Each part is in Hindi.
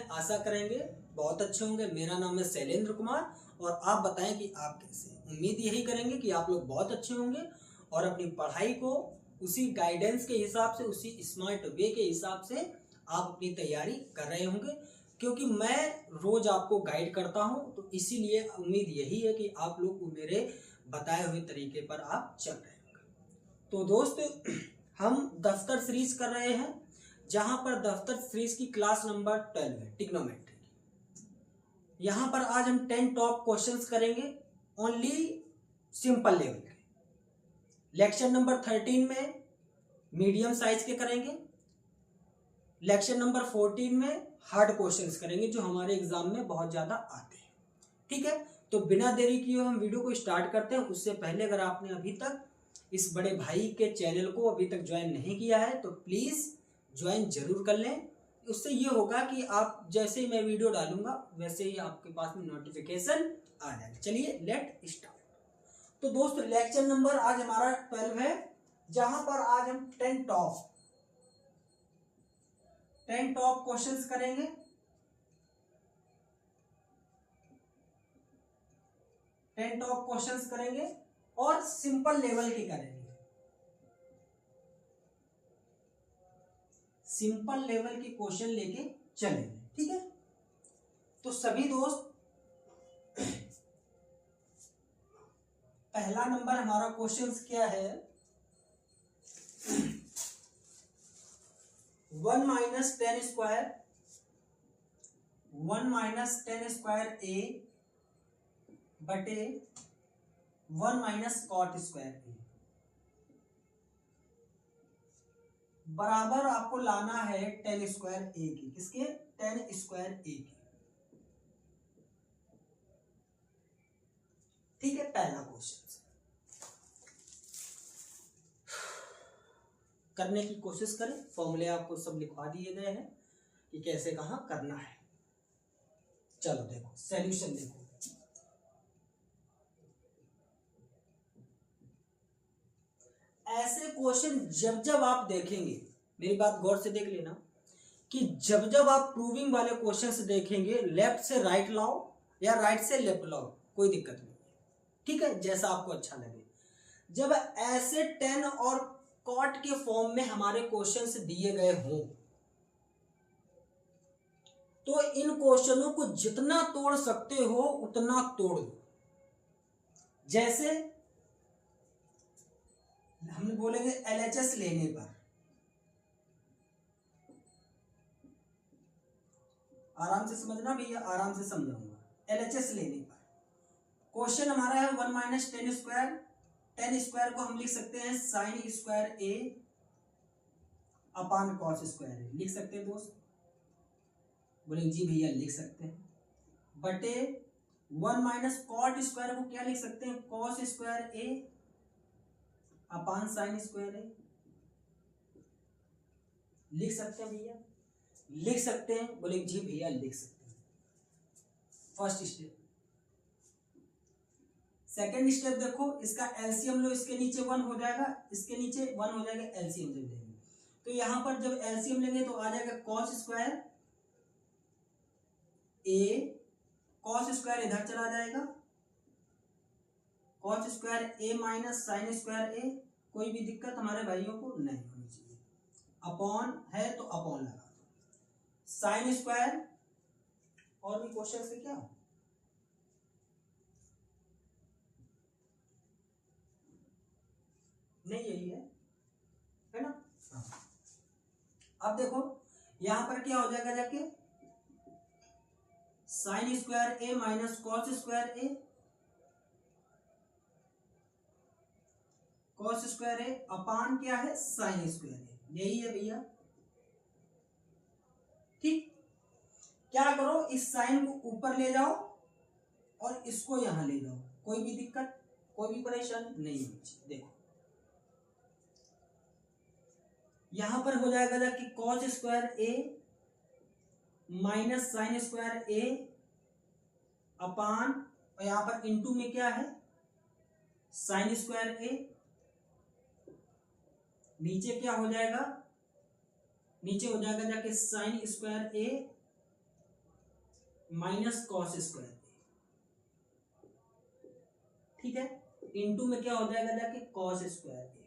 आशा करेंगे बहुत अच्छे होंगे। मेरा नाम है शैलेंद्र कुमार और आप बताएं कि आप कैसे। उम्मीद यही करेंगे कि आप लोग बहुत अच्छे होंगे और अपनी पढ़ाई को उसी गाइडेंस के हिसाब से, उसी स्मार्ट वे के हिसाब से आप अपनी तैयारी कर रहे होंगे, क्योंकि मैं रोज आपको गाइड करता हूं। तो इसीलिए उम्मीद यही है कि आप लोग मेरे बताए हुए तरीके पर आप चल रहे होंगे। तो दोस्त, हम दफ्तर सीरीज कर रहे हैं, जहां पर दफ्तर सीरीज की क्लास नंबर 12 है, ट्रिग्नोमेट्री। यहां पर आज हम 10 टॉप क्वेश्चंस करेंगे, ओनली सिंपल लेवल के। लेक्चर नंबर 13 में मीडियम साइज के करेंगे। लेक्चर नंबर 14 में हार्ड क्वेश्चंस करेंगे जो हमारे एग्जाम में बहुत ज्यादा आते हैं। ठीक है, तो बिना देरी किए हम वीडियो को स्टार्ट करते हैं। उससे पहले अगर आपने अभी तक इस बड़े भाई के चैनल को अभी तक ज्वाइन नहीं किया है तो प्लीज ज्वाइन जरूर कर लें। उससे ये होगा कि आप जैसे ही मैं वीडियो डालूंगा वैसे ही आपके पास में नोटिफिकेशन आ जाएगा। चलिए लेट स्टार्ट। तो दोस्त, लेक्चर नंबर आज हमारा 12 है, जहां पर आज हम 10 टॉप क्वेश्चंस करेंगे। 10 टॉप क्वेश्चंस करेंगे और सिंपल लेवल के करेंगे। सिंपल लेवल के क्वेश्चन लेके चलेंगे। ठीक है, तो सभी दोस्त, पहला नंबर हमारा क्वेश्चन क्या है? 1 माइनस 10 स्क्वायर ए बटे 1 माइनस कॉट स्क्वायर ए बराबर आपको लाना है 10 स्क्वायर ए की। किसके? 10 स्क्वायर ए की। ठीक है, पहला क्वेश्चन करने की कोशिश करें। फॉर्मूले आपको सब लिखवा दिए गए हैं कि कैसे कहां करना है। चलो देखो, सॉल्यूशन देखो। ऐसे क्वेश्चन जब जब आप देखेंगे, मेरी बात गौर से देख लेना, कि जब जब आप प्रूविंग वाले क्वेश्चंस देखेंगे, लेफ्ट से राइट लाओ या राइट से लेफ्ट लाओ, कोई दिक्कत नहीं है। ठीक है, जैसा आपको अच्छा लगे। जब ऐसे 10 और कॉट के फॉर्म में हमारे क्वेश्चंस दिए गए हों तो इन क्वेश्चनों को जितना तोड़ सकते हो उतना तोड़ दो। जैसे हम बोलेंगे LHS लेने पर, आराम से समझना भैया, आराम से समझाऊंगा। LHS लेने पर क्वेश्चन हमारा है 1 माइनस 10 स्क्वायर। 10 स्क्वायर को हम लिख सकते हैं साइन स्क्वायर ए अपान कॉस स्क्वायर ए। लिख सकते हैं दोस्त? बोले जी भैया लिख सकते हैं। बटे 1 माइनस कॉट स्क्वायर को क्या लिख सकते हैं? कॉस स्क्वायर ए अपान साइन स्क्वायर ए। लिख सकते हैं भैया? लिख सकते हैं? बोले जी भैया लिख सकते हैं। First step. सेकेंड स्टेप देखो, इसका एलसीएम लो, इसके नीचे 1 हो जाएगा, इसके नीचे 1 हो जाएगा, एलसीएम जब लेंगे तो यहां पर जब एलसीएम लेंगे तो आ जाएगा cos square A. Cos square इधर चला जाएगा, cos square A minus sine square ए। कोई भी दिक्कत हमारे भाइयों को नहीं होनी चाहिए। अपॉन है तो अपॉन लगा दो। साइन स्क्वायर, और भी क्वेश्चन से क्या नहीं, यही है ना? अब देखो यहां पर क्या हो जाएगा, जाके sign square A minus cos square A. Cos square ए अपान क्या है? साइन स्क्वायर ए। यही है भैया। ठीक, क्या करो, इस साइन को ऊपर ले जाओ और इसको यहां ले जाओ। कोई भी दिक्कत, कोई भी परेशानी नहीं होनी चाहिए। देखो यहां पर हो जाएगा कि cos square A minus sine square ए अपान, और यहां पर इनटू में क्या है? साइन स्क्वायर ए। नीचे क्या हो जाएगा? नीचे हो जाएगा जाके sign square A minus cos square A, ठीक है, इनटू में क्या हो जाएगा जाके कॉस स्क्वायर ए,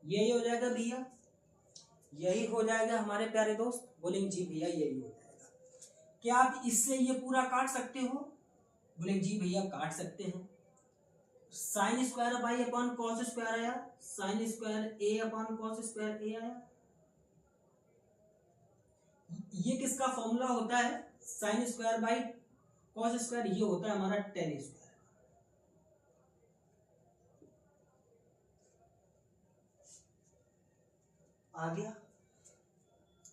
यही हो जाएगा भैया, यही हो जाएगा हमारे प्यारे दोस्त। बोलेंगे जी भैया यही हो जाएगा। क्या आप इससे ये पूरा काट सकते हो? बोलेंगे जी भैया काट सकते हैं। Sine square by upon cos square आया, साइन स्क्वायर ए अपॉन कॉस स्क्वायर ए आया। ये किसका फॉर्मूला होता है? Sine square by cos square, ये होता है हमारा टेन स्क्वायर। आ गया?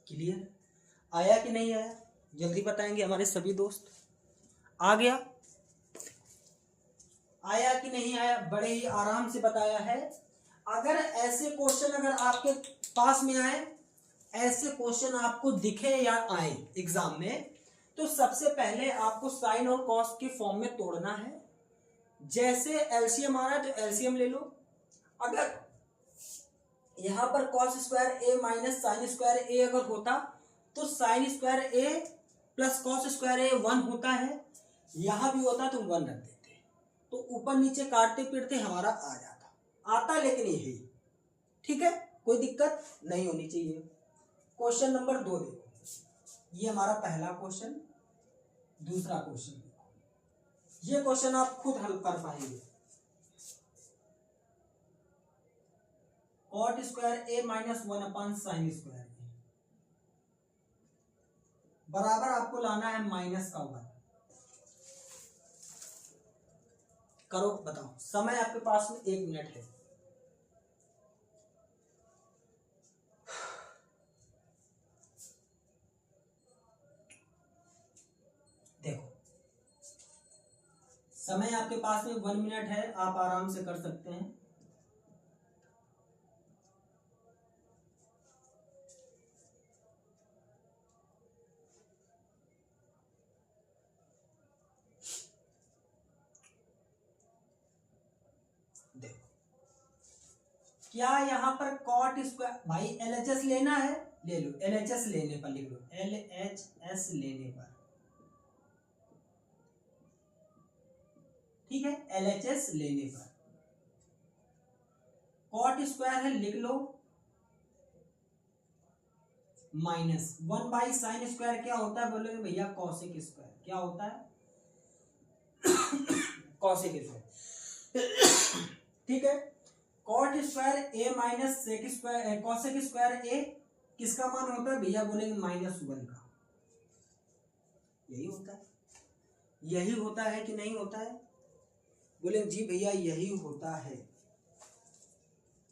क्लियर? आया कि नहीं आया? जल्दी बताएंगे हमारे सभी दोस्त। आ गया? आया कि नहीं आया? बड़े ही आराम से बताया है। अगर ऐसे क्वेश्चन अगर आपके पास में आए, ऐसे क्वेश्चन आपको दिखे या आए एग्जाम में, तो सबसे पहले आपको साइन और कॉस के फॉर्म में तोड़ना है। जैसे एलसीएम आ रहा है तो एलसीएम ले लो। अगर यहां पर cos square A minus sine square ए अगर होता तो sign square A plus cos square A 1 होता है, यहां भी होता तो 1 रख देते, तो ऊपर नीचे काटते पीटते हमारा आ जाता, आता लेकिन यही, ठीक है, कोई दिक्कत नहीं होनी चाहिए। क्वेश्चन नंबर 2 देखो, ये हमारा पहला क्वेश्चन। दूसरा क्वेश्चन देखो, ये क्वेश्चन आप खुद हल कर पाएंगे। Cot square A minus 1 upon sine square ए बराबर आपको लाना है माइनस का 1। करो बताओ, समय आपके पास में 1 मिनट है। देखो समय आपके पास में 1 मिनट है, आप आराम से कर सकते हैं। देखो क्या यहां पर कॉट स्क्वायर, भाई एलएचएस लेना है ले लो, एलएचएस लेने पर लिख लो, एलएचएस लेने पर, ठीक है, एलएचएस लेने पर कॉट स्क्वायर है लिख लो माइनस 1 बाई साइन स्क्वायर क्या होता है? बोलोगे भैया कॉसेक स्क्वायर, क्या होता है? कॉसेक स्क्वायर, ठीक है। Cot square A minus sec square, cosec square A किसका मान होता है भैया? बोलेंगे -1 का। यही होता है, यही होता है कि नहीं होता है? बोले जी भैया यही होता है,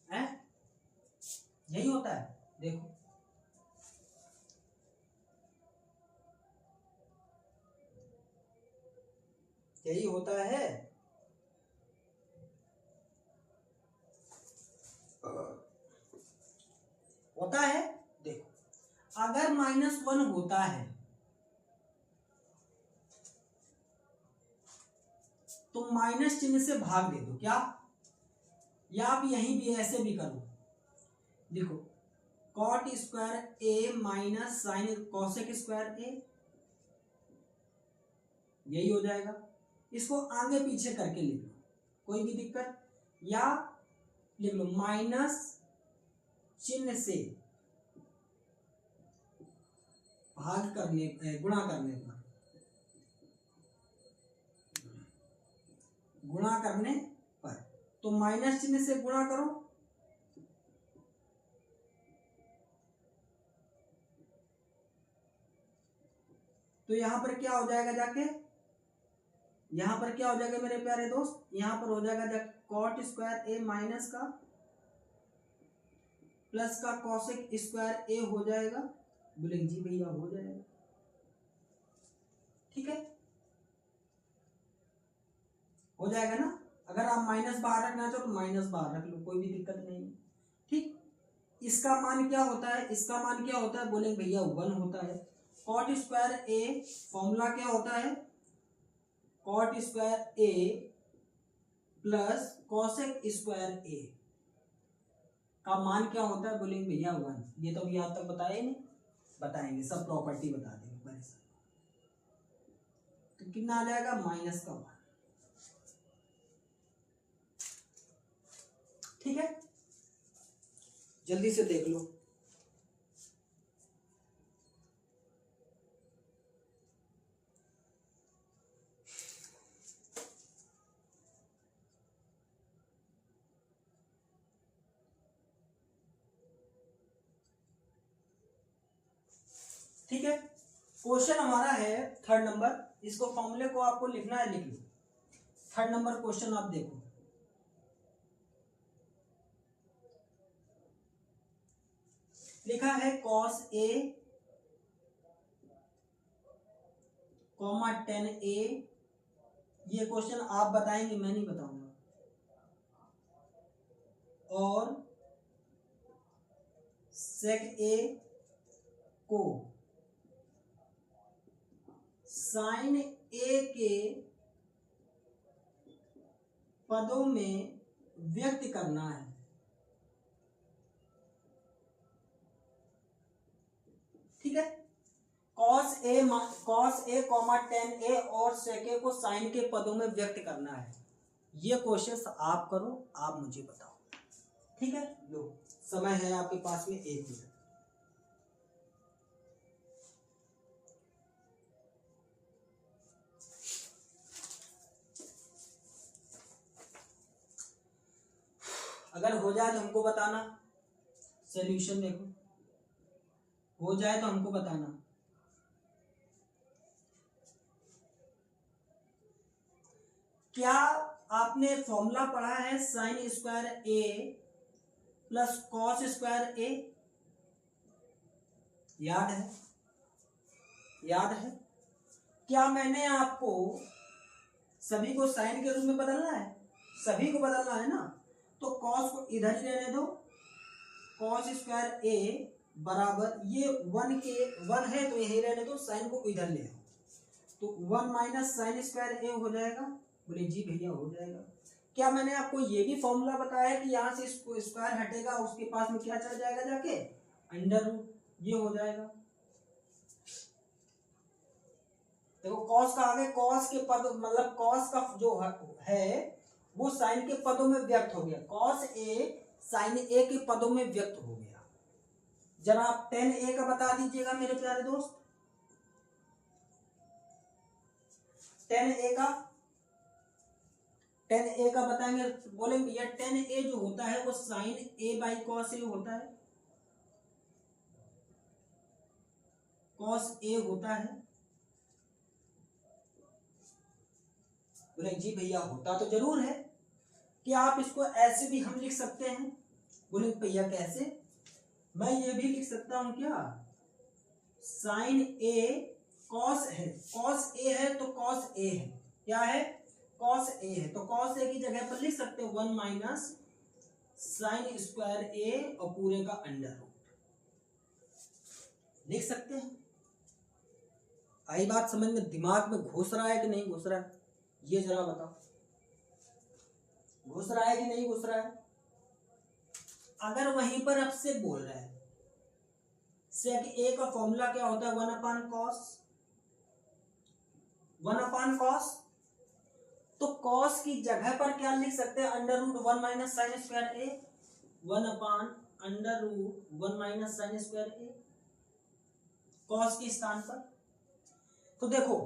हैं? यही होता है। देखो यही होता है। होता है। देखो अगर -1 होता है तो माइनस चिन्ह से भाग दे दो, क्या? या आप यहीं भी ऐसे भी करो, देखो cot square A minus sign cosec square ए, यही हो जाएगा। इसको आगे पीछे करके लिख लो, कोई भी दिक्कत, या लिख लो माइनस चिन्ह से भाग करने, गुणा करने पर, गुणा करने पर, तो माइनस चिन्ह से गुणा करो, तो यहां पर क्या हो जाएगा जाके, यहां पर क्या हो जाएगा मेरे प्यारे दोस्त? यहां पर हो जाएगा कॉट स्क्वायर ए माइनस का प्लस का कॉसेक स्क्वायर ए हो जाएगा। बोलेंगे जी भैया हो जाएगा, ठीक है, हो जाएगा ना। अगर आप माइनस बाहर रखना चाहो तो माइनस बाहर रख लो, कोई भी दिक्कत नहीं, ठीक। इसका मान क्या होता है? इसका मान क्या होता है? बोलेंगे भैया 1 होता है। कॉट स्क्वायर ए फॉर्मूला क्या होता है? Cot square A plus cosec square ए का मान क्या होता है? बोलेंगे भैया 1। ये तो अभी आज तक बताया ही नहीं, बताएंगे, सब प्रॉपर्टी बता देंगे। तो कितना आ जाएगा माइनस का 1। ठीक है, जल्दी से देख लो। ठीक है, क्वेश्चन हमारा है 3rd नंबर। इसको फॉर्मूले को आपको लिखना है, लिख लो। 3rd नंबर क्वेश्चन आप देखो, लिखा है cos A, tan A। ये क्वेश्चन आप बताएंगे, मैं नहीं बताऊंगा। और sec A को sin A के पदों में व्यक्त करना है। ठीक है, cos A, tan A और sec A को sin के पदों में व्यक्त करना है। ये क्वेश्चन आप करो, आप मुझे बताओ। ठीक है, लो समय है आपके पास में 1 मिनट। अगर हो जाए तो हमको बताना, सॉल्यूशन देखो, हो जाए तो हमको बताना। क्या आपने फॉर्मूला पढ़ा है sign square A plus cos square ए? याद है? याद है? क्या मैंने आपको सभी को साइन के रूप में बदलना है? सभी को बदलना है ना, तो कॉस को इधर ही रहने दो। कॉस स्क्वायर ए बराबर ये 1 है तो यही रहने दो, साइन को इधर ले आओ, तो 1 माइनस साइन स्क्वायर ए हो जाएगा। बोले जी भैया हो जाएगा। क्या मैंने आपको ये भी फॉर्मूला बताया है कि यहाँ से स्क्वायर हटेगा, उसके पास में क्या चल जाएगा जाके, अंडर रूट, ये हो जाएगा। देखो कॉस का आगे कॉस के पद, मतलब कॉस का जो है वो साइन के पदों में व्यक्त हो गया। कॉस ए साइन ए के पदों में व्यक्त हो गया। जरा आप tan ए का बता दीजिएगा मेरे प्यारे दोस्त, tan ए का बताएंगे। बोले भैया tan ए जो होता है वो sign A by cos A होता है, कॉस ए होता है। बोले जी भैया होता तो जरूर है। क्या आप इसको ऐसे भी हम लिख सकते हैं? बोले भैया कैसे? मैं ये भी लिख सकता हूं क्या, साइन ए कॉस है, कॉस ए है तो कॉस ए है, क्या है, कॉस ए है, तो कॉस ए की जगह पर लिख सकते हैं 1 माइनस साइन स्क्वायर ए और पूरे का अंडर रूट, लिख सकते हैं। आई बात समझ में? दिमाग में घुस रहा है कि नहीं घुस रहा है, ये जरा बताओ, घुस रहा है कि नहीं घुस रहा है? अगर वहीं पर अब से बोल रहा है सेक ए का फॉर्मूला क्या होता है, 1 अपान कॉस, तो कॉस की जगह पर क्या लिख सकते हैं, under root 1 minus sine square A, 1 upon under root 1 minus sine square A, cos के स्थान पर। तो देखो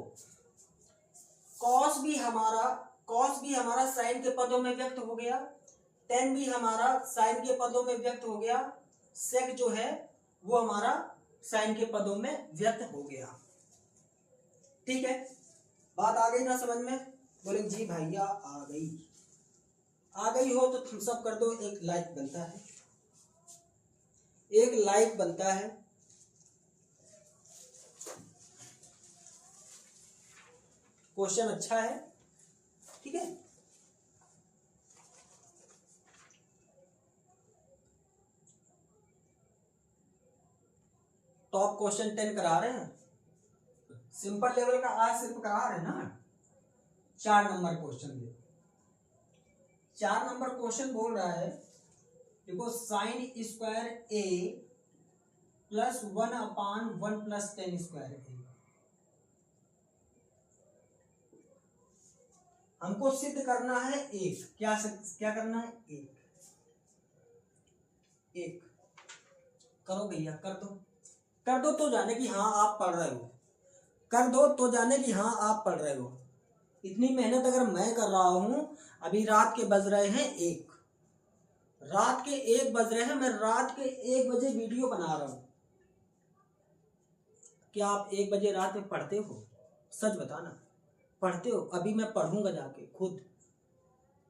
कॉस भी हमारा साइन के पदों में व्यक्त हो गया, टेन भी हमारा साइन के पदों में व्यक्त हो गया, सेक जो है वो हमारा साइन के पदों में व्यक्त हो गया। ठीक है, बात आ गई ना समझ में? बोले जी भैया आ गई हो तो थम्स अप कर दो, एक लाइक बनता है, एक लाइक बनता है। क्वेश्चन अच्छा है, ठीक है। टॉप क्वेश्चन 10 करा रहे हैं, सिंपल लेवल का आज सिर्फ करा रहे हैं ना। 4 नंबर क्वेश्चन देखो, 4 नंबर क्वेश्चन बोल रहा है, देखो sign square A plus 1 upon 1 plus ten square ए, हमको सिद्ध करना है एक, क्या करना है, एक करो भैया, कर दो तो जाने कि हाँ आप पढ़ रहे हो, कर दो तो जाने कि हाँ आप पढ़ रहे हो। इतनी मेहनत अगर मैं कर रहा हूं, अभी रात के बज रहे हैं 1, रात के 1 बज रहे हैं, मैं रात के 1 बजे वीडियो बना रहा हूं। क्या आप 1 बजे रात में पढ़ते हो? सच बताना, पढ़ते हो? अभी मैं पढ़ूंगा जाके खुद,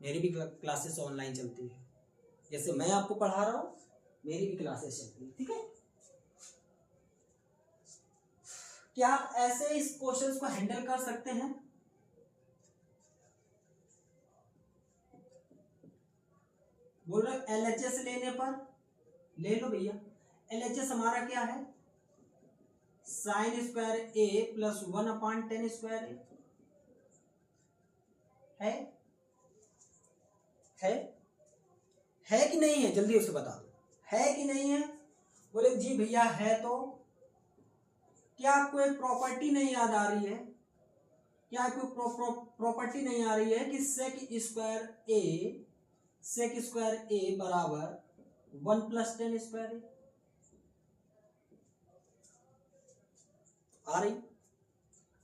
मेरी भी क्लासेस ऑनलाइन चलती है, जैसे मैं आपको पढ़ा रहा हूं मेरी भी क्लासेस चलती है, ठीक है। क्या आप ऐसे इस क्वेश्चंस को हैंडल कर सकते हैं? बोल रहे एलएचएस लेने पर ले लो भैया। एलएचएस हमारा क्या है, sign square A plus 1/10 square ए है कि नहीं है? जल्दी उसे बता दो, है कि नहीं है? बोले जी भैया है। तो क्या आपको एक प्रॉपर्टी नहीं याद आ रही है? क्या आपको प्रॉपर्टी नहीं आ रही है कि सेक स्क्वायर ए बराबर 1 + 10 स्क्वायर ए?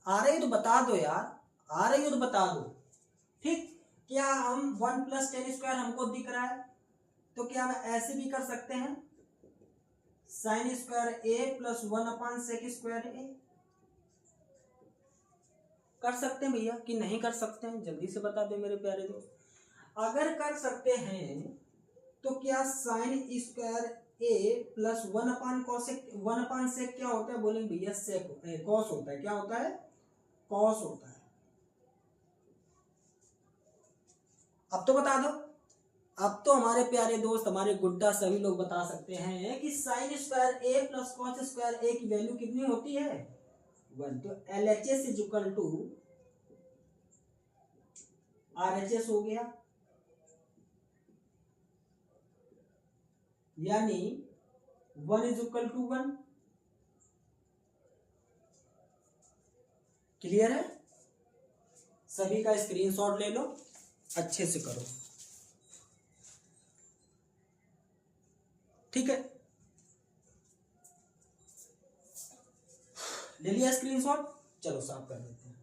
आ रही तो बता दो यार, आ रही हो तो बता दो, ठीक। क्या हम 1 + 10 स्क्वायर हमको दिख रहा है, तो क्या हम ऐसे भी कर सकते हैं, sign square A plus 1/sec square ए? कर सकते हैं भैया कि नहीं कर सकते हैं? जल्दी से बता दे मेरे प्यारे दोस्त। अगर कर सकते हैं तो क्या sign square A plus 1/sec क्या होता है? बोलेंगे भैया सेक कॉस होता है। क्या होता है? कॉस होता है। अब तो बता दो, अब तो हमारे प्यारे दोस्त, हमारे गुड्डा सभी लोग बता सकते हैं कि sine square A plus cos square A की वैल्यू कितनी होती है? 1। तो LHS is equal to RHS हो गया, यानी 1 इज इक्वल टू 1। क्लियर है? सभी का स्क्रीनशॉट ले लो, अच्छे से करो, ठीक है। ले लिया स्क्रीनशॉट? चलो साफ कर देते हैं।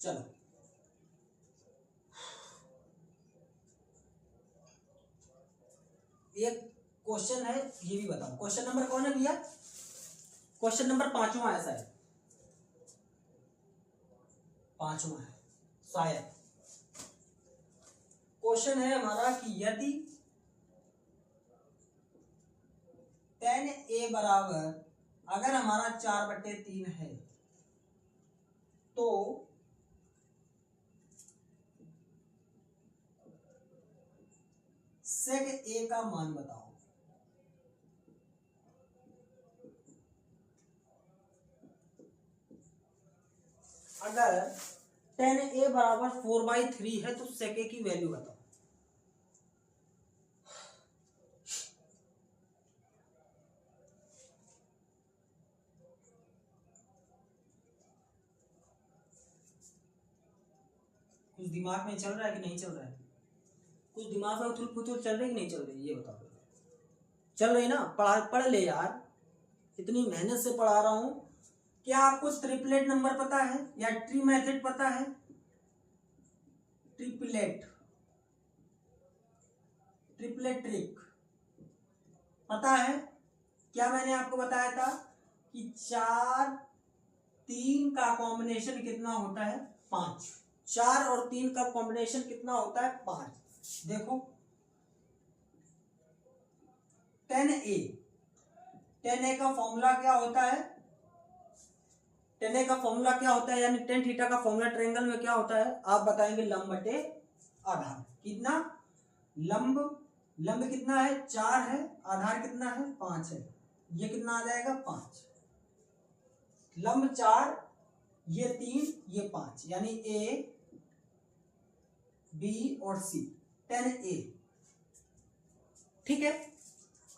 चलो एक क्वेश्चन है, ये भी बताओ। क्वेश्चन नंबर कौन है भैया? क्वेश्चन नंबर 5वां ऐसा है, 5वां है शायद। क्वेश्चन है हमारा कि यदि tan a बराबर, अगर हमारा 4/3 है, तो sec a का मान बताओ। अगर tan a बराबर 4/3 है तो sec a की वैल्यू बताओ। कुछ दिमाग में चल रहा है कि नहीं चल रहा है? कुछ दिमाग में उथल पुथल चल रही है कि नहीं चल रही? ये बताओ। चल रही ना? पढ़ ले यार, इतनी मेहनत से पढ़ा रहा हूं। क्या आपको ट्रिपलेट नंबर पता है या ट्री मेथड पता है? ट्रिपलेट ट्रिक पता है? क्या मैंने आपको बताया था कि 4 3 का कॉम्बिनेशन कितना होता है? 5। 4 और 3 का कॉम्बिनेशन कितना होता है? 5। देखो 10a का फॉर्मूला क्या होता है? 10a का फॉर्मूला क्या होता है, यानी टेन थीटा का फॉर्मूला ट्रायंगल में क्या होता है? आप बताएंगे लंब बटे आधार। कितना लंब कितना है? 4 है। आधार कितना है? 5 है। ये कितना आ जाएगा? 5। लंब 4, ये 3, ये 5, यानी ए बी और सी 10a। ठीक है।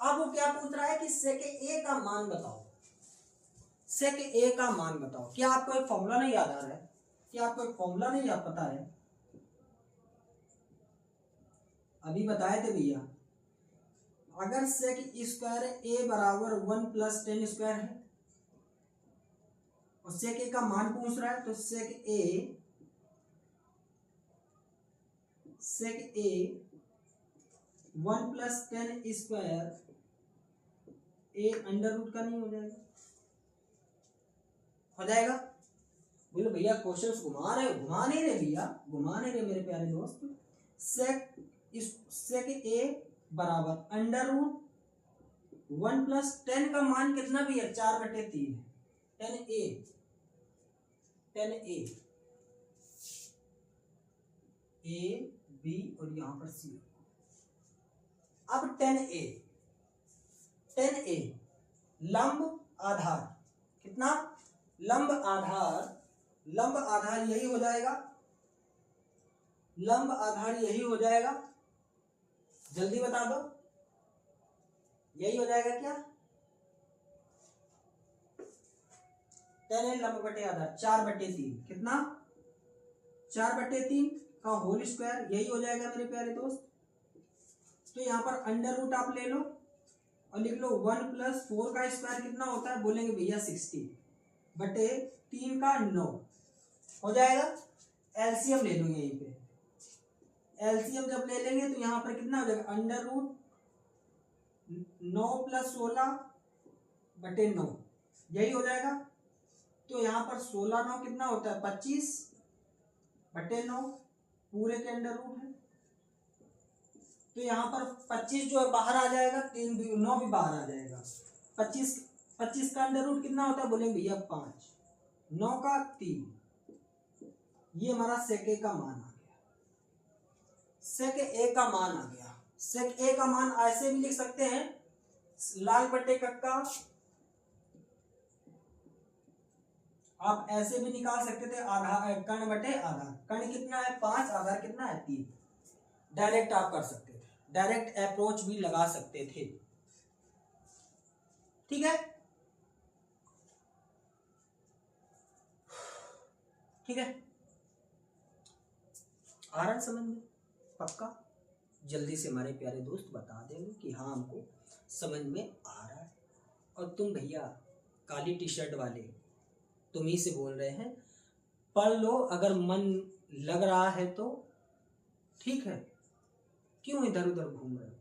अब वो क्या पूछ रहा है कि सेक ए का मान बताओ। सेक ए का मान बताओ। क्या आपको एक फॉर्मूला नहीं याद आ रहा है? क्या आपको एक फॉर्मूला नहीं याद पता है? अभी बताए थे भैया, अगर सेक स्क्वायर ए बराबर 1 + 10 स्क्वायर है और सेक ए का मान पूछ रहा है, तो सेक ए 1 + 10 स्क्वायर ए अंडर रूट का नहीं हो जाएगा? हो जाएगा? बोलो भैया क्वेश्चंस घुमा नहीं रहे भैया, घुमा नहीं रहे मेरे प्यारे दोस्त। सेक ए बराबर अंडर रूट 1 + 10 का मान कितना भी है? 4/3 है। 10a ए बी और यहां पर सी। अब 10a लंब आधार कितना? लंब आधार यही हो जाएगा। लंब आधार यही हो जाएगा। जल्दी बता दो, यही हो जाएगा क्या? 10a लंब बटे आधार 4/3 कितना? 4/3 का होल स्क्वायर, यही हो जाएगा मेरे प्यारे दोस्त। तो यहाँ पर अंडर रूट आप ले लो और लिख लो 1 + 4 का स्क्वायर कितना होता है? बोलेंगे भैया 60/3 का 9 हो जाएगा। एलसीएम ले लो यहीं पे। एलसीएम जब ले लेंगे तो यहाँ पर कितना हो जाएगा? अंडर रूट 9 + 16/9 यही हो जाएगा। तो यहाँ पर 16 9 कितना होता है? 25/9 पूरे के अंडर रूट है। तो यहाँ पर 25 जो है बाहर आ जाएगा, 3 भी 9 भी बाहर आ जाएगा। 25 का अंडर रूट कितना होता है? बोलेंगे भैया 5। 9 का 3। ये हमारा सेक ए का मान आ गया। सेक ए का मान आ गया। सेक ए का मान ऐसे भी लिख सकते हैं, लाल बटे कक्का। आप ऐसे भी निकाल सकते थे, आधार कर्ण बटे आधार। कर्ण कितना है? 5। आधार कितना है? 3। डायरेक्ट आप कर सकते थे, डायरेक्ट अप्रोच भी लगा सकते थे। ठीक है, ठीक है। आ रहा है समझ में? पक्का? जल्दी से हमारे प्यारे दोस्त बता देंगे कि हाँ हमको समझ में आ रहा है। और तुम भैया काली टी शर्ट वाले, तुम ही से बोल रहे हैं, पढ़ लो, अगर मन लग रहा है तो ठीक है, क्यों इधर उधर घूम रहे हो?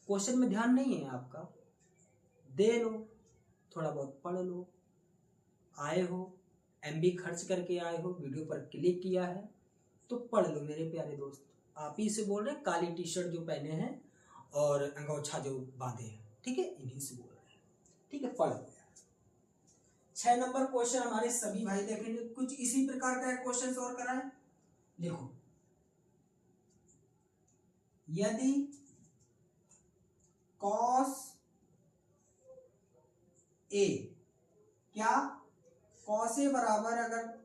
क्वेश्चन में ध्यान नहीं है आपका? दे लो, थोड़ा बहुत पढ़ लो। आए हो, MB खर्च करके आए हो, वीडियो पर क्लिक किया है तो पढ़ लो मेरे प्यारे दोस्त। आप ही से बोल रहे हैं, काली टी शर्ट जो पहने हैं और अंगोछा जो बांधे हैं, ठीक है, इन्हीं से बोल रहे हैं। ठीक है, पढ़ लो। 6 नंबर क्वेश्चन हमारे सभी भाई देखेंगे, कुछ इसी प्रकार का क्वेश्चन और कराएं। देखो, यदि cos A, क्या cos A बराबर, अगर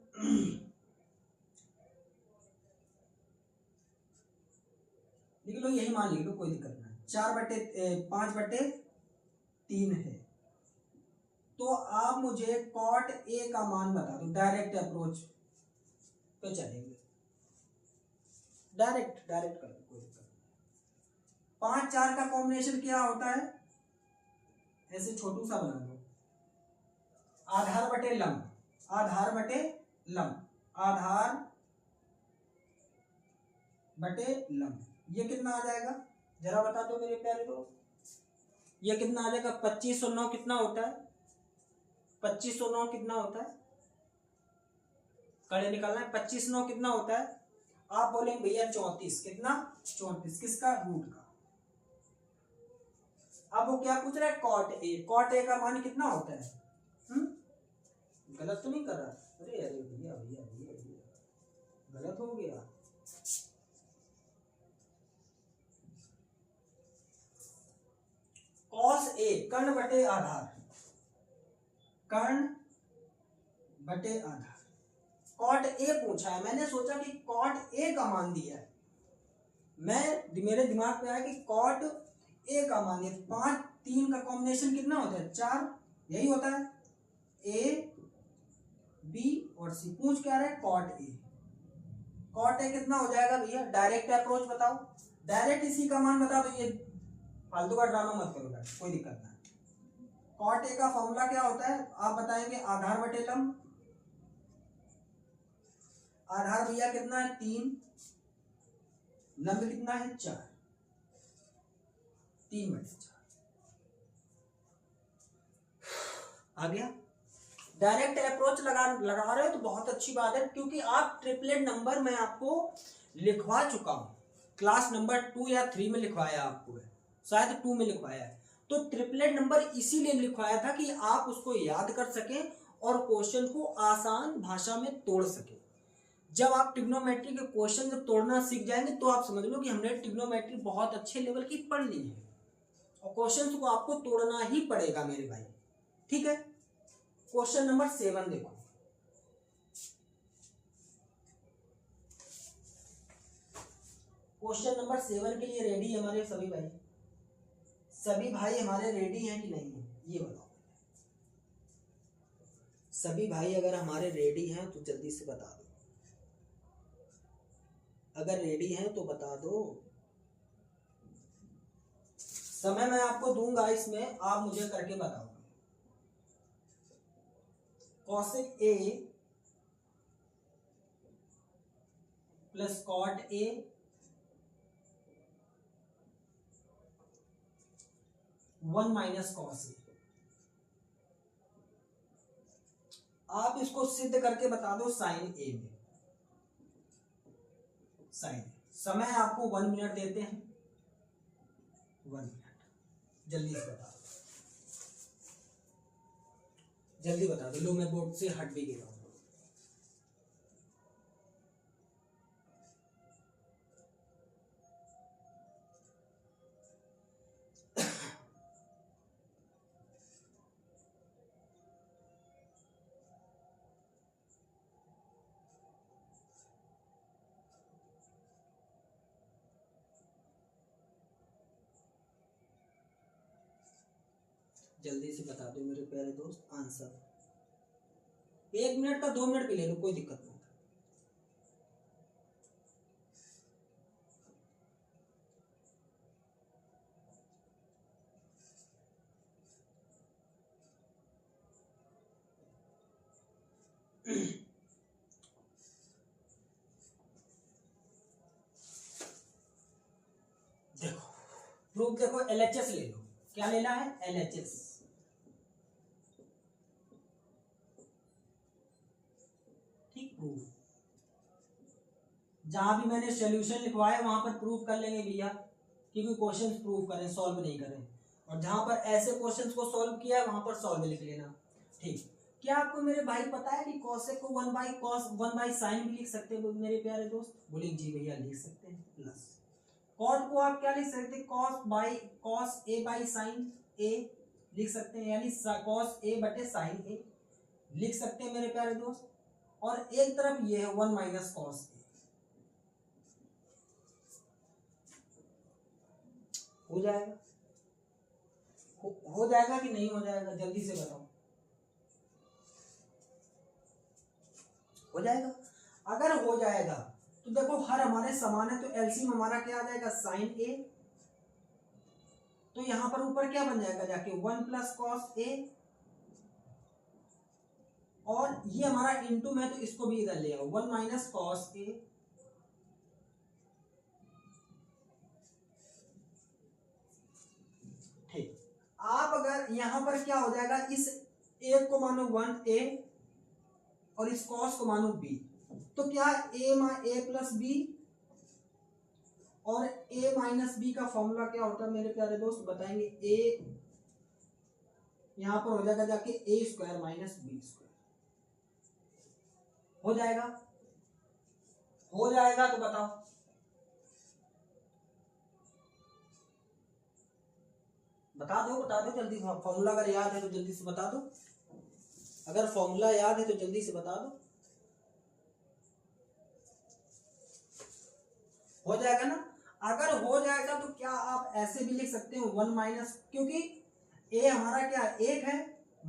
लिख लो, यही मान लिख लो, कोई दिक्कत नहीं, 5/3 है, तो आप मुझे cot A का मान बता दो। डायरेक्ट अप्रोच पे चलेंगे, डायरेक्ट कर लो, कोई दिक्कत नहीं। 5 4 का कॉम्बिनेशन क्या होता है? ऐसे छोटू सा बना लो, आधार बटे लंब, आधार बटे लंब, आधार बटे लंब, ये कितना आ जाएगा जरा बता दो मेरे प्यारे दोस्त, ये कितना आ जाएगा? 25 और 9 कितना होता है? 25 और 9 कितना होता है? कड़े निकालना है। 25 9 कितना होता है? आप बोलेंगे भैया 34, कितना? 34, किसका? रूट का। अब वो क्या पूछ रहा है? कॉट ए, कॉट ए का मान कितना होता है? गलत तो नहीं कर रहा? अरे अरे भैया भैया भैया भैया गलत हो गया। कॉस ए, कर्ण बटे आधार, कर्ण बटे आधार, कॉट ए पूछा है। मैंने सोचा कि कॉट ए का मान दिया है, मेरे दिमाग पे आया कि कॉट ए का मान दिया। 5 3 का कॉम्बिनेशन कितना होता है? 4, यही होता है। ए बी और सी पूछ क्या रहा है? कॉट ए, कॉट ए कितना हो जाएगा भैया? डायरेक्ट अप्रोच बताओ, डायरेक्ट इसी का मान बता दो, ये फालतू का ड्रामा मत करो गाइस, कोई दिक्कत नहीं। कॉट ए का फॉर्मूला क्या होता है आप बताएंगे? आधार बटे लंब, आधार भैया कितना है? 3, लंब कितना है? 4, 3 बटे 4 आ गया। डायरेक्ट अप्रोच लगा रहे हो तो बहुत अच्छी बात है, क्योंकि आप ट्रिपलेट नंबर मैं आपको लिखवा चुका हूं, क्लास नंबर 2 या 3 में लिखवाया आपको, शायद 2 में लिखवाया है। तो ट्रिपलेट नंबर इसीलिए लिखवाया था कि आप उसको याद कर सकें और क्वेश्चन को आसान भाषा में तोड़ सकें। जब आप ट्रिग्नोमेट्री के क्वेश्चन जब तोड़ना सीख जाएंगे तो आप समझ लो कि हमने ट्रिग्नोमेट्री बहुत अच्छे लेवल की पढ़ ली है, और क्वेश्चन को आपको तोड़ना ही पड़ेगा मेरे भाई, ठीक है। क्वेश्चन नंबर 7 देखो, क्वेश्चन नंबर 7 के लिए रेडी है हमारे सभी भाई? सभी भाई हमारे रेडी हैं कि नहीं है ये बताओ। सभी भाई अगर हमारे रेडी हैं तो जल्दी से बता दो, अगर रेडी हैं तो बता दो। समय मैं आपको दूंगा, इसमें आप मुझे करके बताओ। Cosec A plus cot A one minus cos A, आप इसको सिद्ध करके बता दो साइन ए में। साइन, समय आपको 1 मिनट देते हैं, 1 मिनट, जल्दी से बता दो, जल्दी बता दो। लो मैं बोर्ड से हट भी गया हूं। जल्दी से बता दो मेरे प्यारे दोस्त आंसर। 1 मिनट का 2 मिनट भी ले लो, कोई दिक्कत नहीं। देखो प्रूफ, देखो LHS ले लो, क्या लेना है? LHS, ठीक। प्रूफ जहां भी मैंने सॉल्यूशन लिखवाया वहां पर प्रूफ कर लेंगे भैया, क्योंकि क्वेश्चन प्रूफ करें, सॉल्व नहीं करें। और जहां पर ऐसे क्वेश्चंस को सॉल्व किया है वहां पर सॉल्व लिख लेना, ठीक। क्या आपको मेरे भाई पता है कि कॉसेक को 1 बाई कॉस 1 बाई साइन भी लिख सकते हैं मेरे प्यारे दोस्त? बोले जी भैया लिख सकते हैं। प्लस कॉट को आप क्या लिख सकते हैं? कॉस ए बाई साइन ए लिख सकते हैं, यानी कॉस ए बटे साइन ए लिख सकते हैं मेरे प्यारे दोस्त। और एक तरफ ये है 1 माइनस कॉस ए, हो जाएगा? हो जाएगा कि नहीं हो जाएगा? जल्दी से बताओ, हो जाएगा? अगर हो जाएगा तो देखो हर हमारे समान है, तो एलसीएम हमारा क्या आ जाएगा? साइन ए, तो यहां पर ऊपर क्या बन जाएगा जाके? 1 प्लस कॉस ए और ये हमारा इनटू में, तो इसको भी इधर ले आओ, 1 माइनस कॉस ए। ठीक, आप अगर यहां पर क्या हो जाएगा, इस ए को मानो 1 ए और इस कॉस को मानो बी, तो क्या ए प्लस बी और ए माइनस बी का फॉर्मूला क्या होता है मेरे प्यारे दोस्त, बताएंगे। ए यहां पर हो जाएगा जाके ए स्क्वायर माइनस बी स्क्वायर, हो जाएगा, हो जाएगा, तो बताओ। बता दो जल्दी से, फॉर्मूला अगर याद है तो जल्दी से बता दो, अगर फॉर्मूला याद है तो जल्दी से बता दो। हो जाएगा ना, अगर हो जाएगा तो क्या आप ऐसे भी लिख सकते हो 1 माइनस, क्योंकि ए हमारा क्या एक है,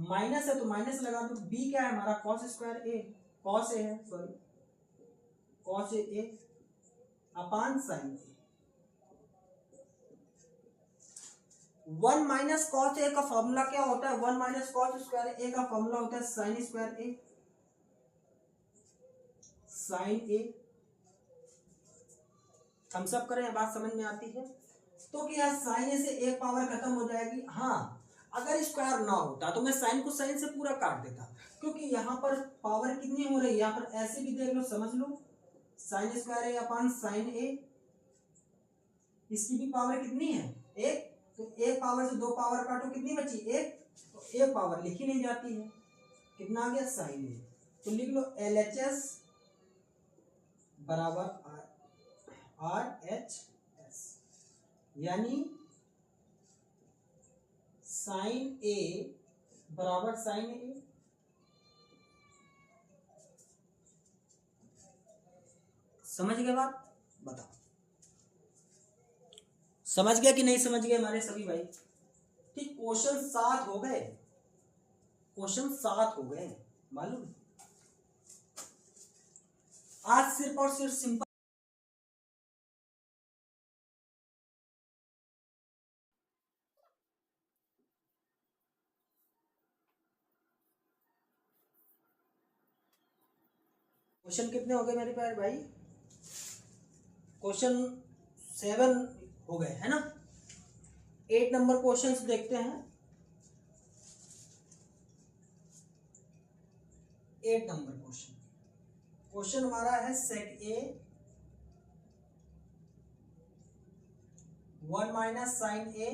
माइनस है तो माइनस लगा दो। बी क्या है हमारा, cos square A, cos A है, sorry cos A upon sign A. 1 minus cos ए का फॉर्मूला क्या होता है, 1 माइनस कॉस स्क्वायर ए का फॉर्मूला होता है साइन स्क्वायर ए, साइन ए। हम सब करें, बात समझ में आती है। तो क्या साइन ए से एक पावर खत्म हो जाएगी। हाँ, अगर स्क्वायर ना होता तो मैं साइन को साइन से पूरा काट देता, क्योंकि यहाँ पर पावर कितनी हो रही है, यहाँ पर ऐसे भी देख लो, समझ लो, साइन स्क्वायर ए अपान साइन ए, इसकी भी पावर कितनी है, एक, तो एक पावर से दो पावर काटो, कितनी बची, एक, तो एक पावर लिखी नहीं जाती है, कितना आ गया, साइन ए। तो लिख लो LHS बराबर RHS, यानी साइन ए बराबर साइन ए। समझ गए बात, बताओ समझ गया कि नहीं समझ गए हमारे सभी भाई। ठीक, क्वेश्चन 7 हो गए, क्वेश्चन 7 हो गए, मालूम। आज सिर्फ और सिर्फ सिंपल क्वेश्चन कितने हो गए मेरे प्यारे भाई, क्वेश्चन 7 हो गए है ना। 8 नंबर क्वेश्चंस देखते हैं। 8 नंबर क्वेश्चन, क्वेश्चन हमारा है सेक ए 1 माइनस साइन ए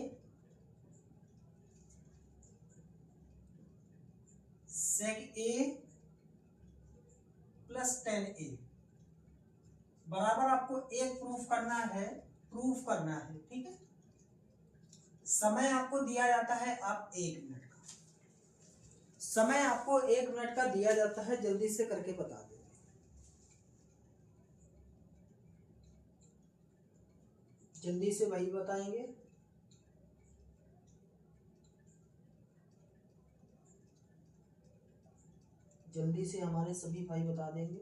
सेक ए प्लस टेन ए बराबर आपको एक प्रूफ करना है, प्रूफ करना है, ठीक है। समय आपको दिया जाता है आप 1 मिनट का, समय आपको 1 मिनट का दिया जाता है, जल्दी से करके बता दो। जल्दी से भाई बताएंगे, जल्दी से हमारे सभी भाई बता देंगे।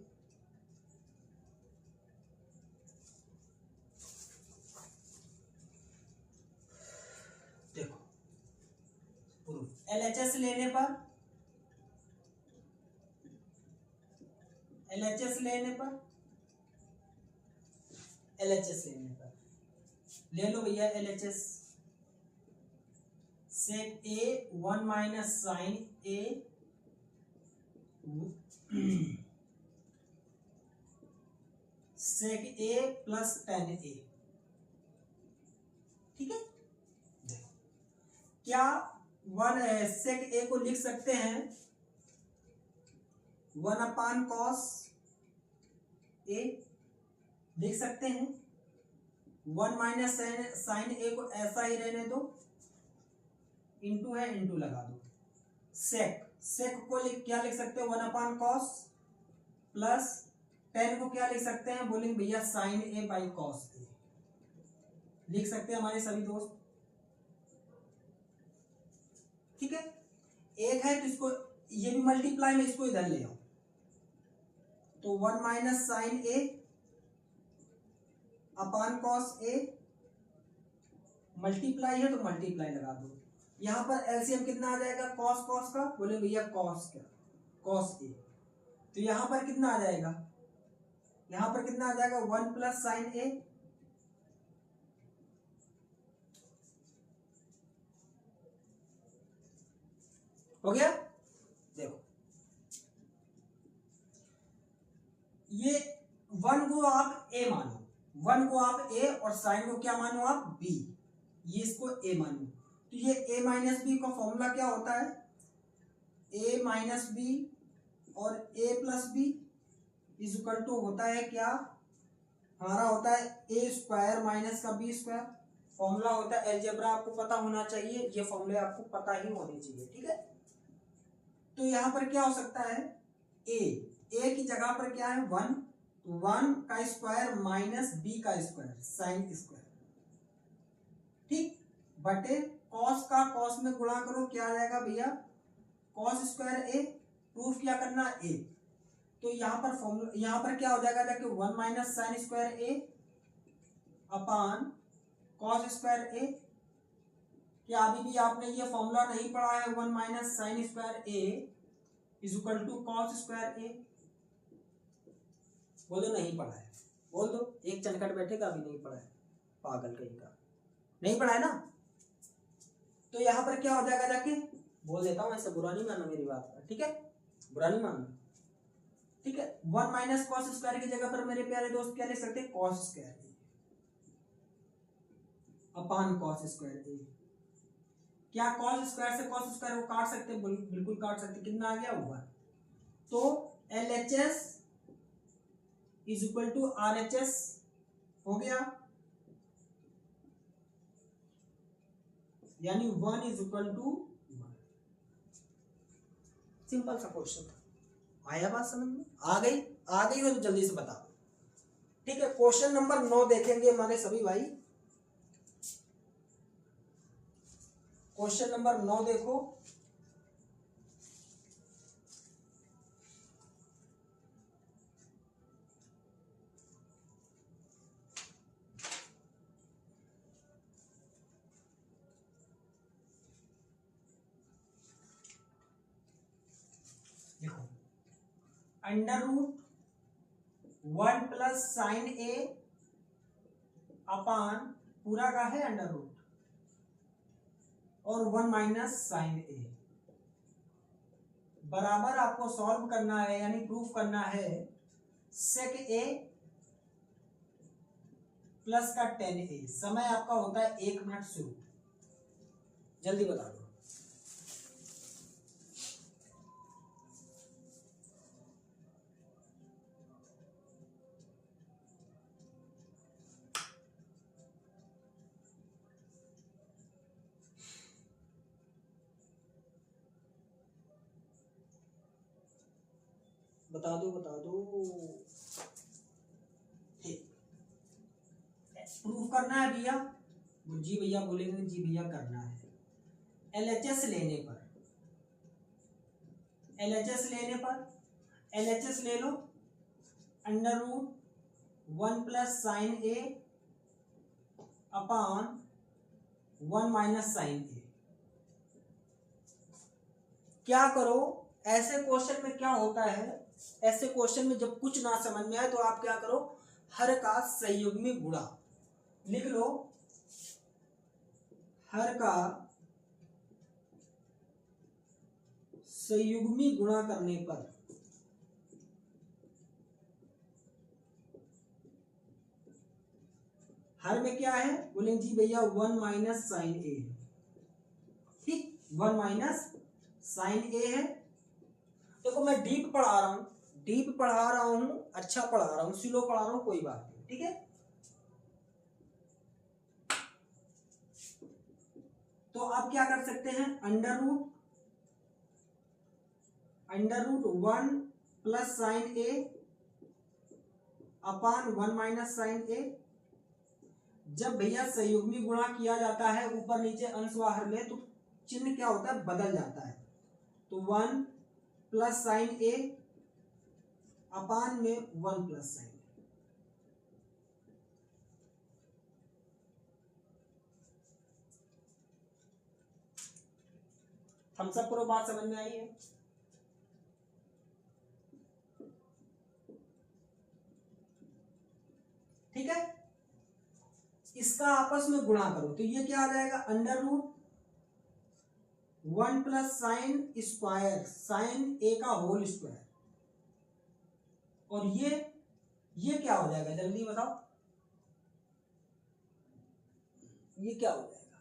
देखो, LHS लेने पर, LHS लेने पर, LHS लेने पर ले लो भैया LHS, सेक ए 1 माइनस साइन ए सेक ए प्लस टेन ए, ठीक है। क्या 1 सेक ए को लिख सकते हैं 1 अपान कॉस ए, लिख सकते हैं। 1 माइनस साइन ए को ऐसा ही रहने दो, इंटू है इंटू लगा दो। सेक, सेक को क्या लिख सकते हैं 1 अपान कॉस, प्लस टेन को क्या लिख सकते हैं, बोलेंगे भैया sign A by cos A, लिख सकते हैं हमारे सभी दोस्त, ठीक है। एक है तो इसको ये भी मल्टीप्लाई में इसको इधर ले आओ, तो 1 minus sine A upon cos A, multiply है तो मल्टीप्लाई लगा दो। यहां पर एलसीएम कितना आ जाएगा, कॉस कॉस का, बोले भैया कॉस क्या, कॉस ए। तो यहां पर कितना आ जाएगा, यहां पर कितना आ जाएगा 1 प्लस साइन ए, हो गया। देखो ये 1 को आप ए मानो, 1 को आप ए और साइन को क्या मानो आप बी, ये इसको ए मानो। तो ये a माइनस बी का फॉर्मूला क्या होता है, a माइनस बी और a plus B is equal to होता है क्या, हमारा होता है a स्क्वायर माइनस का b स्क्वायर। फॉर्मूला होता है अलजेब्रा, आपको पता होना चाहिए, ये फॉर्मूले आपको पता ही होने चाहिए, ठीक है। तो यहां पर क्या हो सकता है, a की जगह पर क्या है 1, 1 का स्क्वायर माइनस b का स्क्वायर साइन स्क्वायर, ठीक, बटे कॉस का कॉस में गुणा करो, क्या आ जाएगा भैया कॉस स्क्वायर ए, प्रूफ क्या करना ए। तो यहां पर फॉर्मूला, यहां पर क्या हो जाएगा देखिए 1 माइनस साइन स्क्वायर ए अपान कॉस स्क्वायर ए। क्या अभी भी आपने ये फॉर्मूला नहीं पढ़ा है, 1 minus sine square A is equal to cos square A, बोलो नहीं पढ़ा है, बोल दो, एक चनकट बैठेगा अभी नहीं पढ़ा है, पागल कहीं का, नहीं पढ़ा है ना। तो यहां पर क्या हो जाएगा जाके बोल देता हूं, ऐसे बुरा नहीं मानना मेरी बात का, ठीक है, बुरा नहीं मानना, ठीक है। 1 माइनस कॉस स्क्वायर की जगह पर मेरे प्यारे दोस्त क्या लिख सकते हैं, कॉस स्क्वायर ए अपान कॉस स्क्वायर ए। क्या कॉस स्क्वायर से कॉस स्क्वायर को काट सकते हैं, बिल्कुल काट सकते, कितना आ गया 1। तो LHS is equal to RHS हो गया, यानी 1 इज इक्वल टू 1। सिंपल सा क्वेश्चन था, आया बात समझ में, आ गई हो तो जल्दी से बता दो, ठीक है। क्वेश्चन नंबर 9 देखेंगे हमारे सभी भाई, क्वेश्चन नंबर 9 देखो, देखो अंडर रूट 1 प्लस साइन ए अपान पूरा का है अंडर रूट और 1 माइनस साइन ए बराबर आपको सॉल्व करना है, यानी प्रूफ करना है सेक ए प्लस का टेन ए। समय आपका होता है 1 मिनट शुरू, जल्दी बता दो। बता दो बता दो, प्रूफ करना है भैया, जी भैया बोलेंगे, जी भैया करना है। LHS लेने पर, LHS लेने पर LHS ले लो, under root 1 plus sine A upon 1 minus sine A. क्या करो, ऐसे क्वेश्चन में क्या होता है, ऐसे क्वेश्चन में जब कुछ ना समझ में आए तो आप क्या करो, हर का संयुग्मी गुणा लिख लो, हर का संयुग्मी गुणा करने पर हर में क्या है, बोले जी भैया 1 माइनस साइन ए है, ठीक, 1 माइनस साइन ए है। देखो मैं डीप पढ़ा रहा हूं, डीप पढ़ा रहा हूं, अच्छा पढ़ा रहा हूं, स्लो पढ़ा रहा हूं, कोई बात नहीं, ठीक है। तो आप क्या कर सकते हैं, अंडर रूट 1 प्लस साइन ए अपान 1 माइनस साइन ए। जब भैया संयुग्मी गुणा किया जाता है ऊपर नीचे अंश बाहर में, तो चिन्ह क्या होता है, बदल जाता है। तो 1 प्लस साइन ए अपान में 1 प्लस साइन, हम सब पूरा बात समझ में आई है। ठीक है, इसका आपस में गुणा करो तो ये क्या आ जाएगा, under root 1 plus sine square sine A का होल स्क्वायर, और ये क्या हो जाएगा जल्दी बताओ, ये क्या हो जाएगा,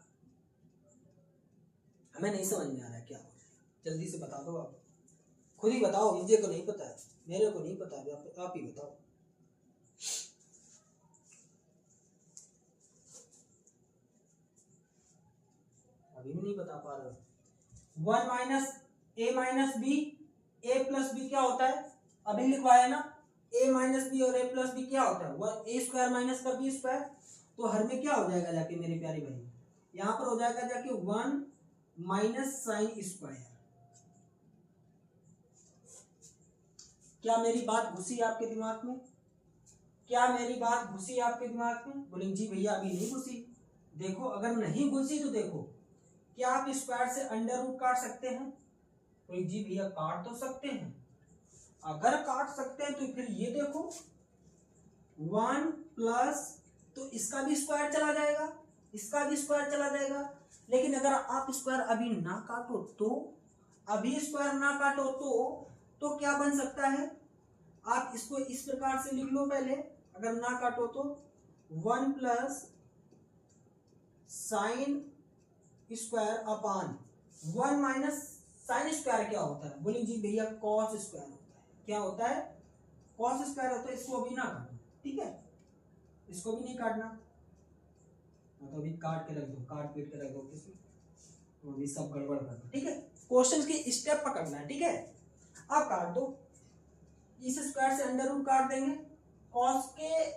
हमें नहीं समझ में आ रहा है क्या हो जाएगा, जल्दी से बता दो, आप खुद ही बताओ, मुझे को नहीं पता है, मेरे को नहीं पता है, आप ही बताओ। अभी भी नहीं बता पा रहे हो। 1 माइनस ए माइनस बी, ए प्लस बी क्या होता है, अभी लिखवाया ना, ए माइनस बी और ए प्लस बी क्या होता है, ए स्क्वायर माइनस का बी स्क्वायर, तो हर में क्या हो जाएगा जाके मेरे प्यारे भाई, यहाँ पर हो जाएगा जाके 1 माइनस साइन स्क्वायर। क्या मेरी बात घुसी आपके दिमाग में, क्या मेरी बात घुसी आपके दिमाग में, बोलेंगे जी भैया अभी नहीं घुसी, देखो अगर नहीं घुसी तो देखो, क्या आप स्क्वायर से अंडर रूट काट सकते हैं, बोलेंगे जी भैया काट तो सकते हैं, अगर काट सकते हैं तो फिर ये देखो 1 प्लस, तो इसका भी स्क्वायर चला जाएगा, इसका भी स्क्वायर चला जाएगा, लेकिन अगर आप स्क्वायर अभी ना काटो तो, अभी स्क्वायर ना काटो तो क्या बन सकता है, आप इसको इस प्रकार से लिख लो पहले, अगर ना काटो तो 1 plus sine square upon 1 minus sine square क्या होता है, बोलिए जी भैया कॉस स्क्वायर होता है, क्या होता है, कॉस स्क्वायर होता है, इसको अभी ना काटो, ठीक है, इसको भी नहीं काटना, तो अभी काट के रख दो, काट पीट के रख दो किसी, तो अभी सब गड़बड़ कर दो, ठीक है, क्वेश्चन की स्टेप पकड़ना है, ठीक है, आप काट दो, इस स्क्वायर से अंडर रूट काट देंगे, कॉस के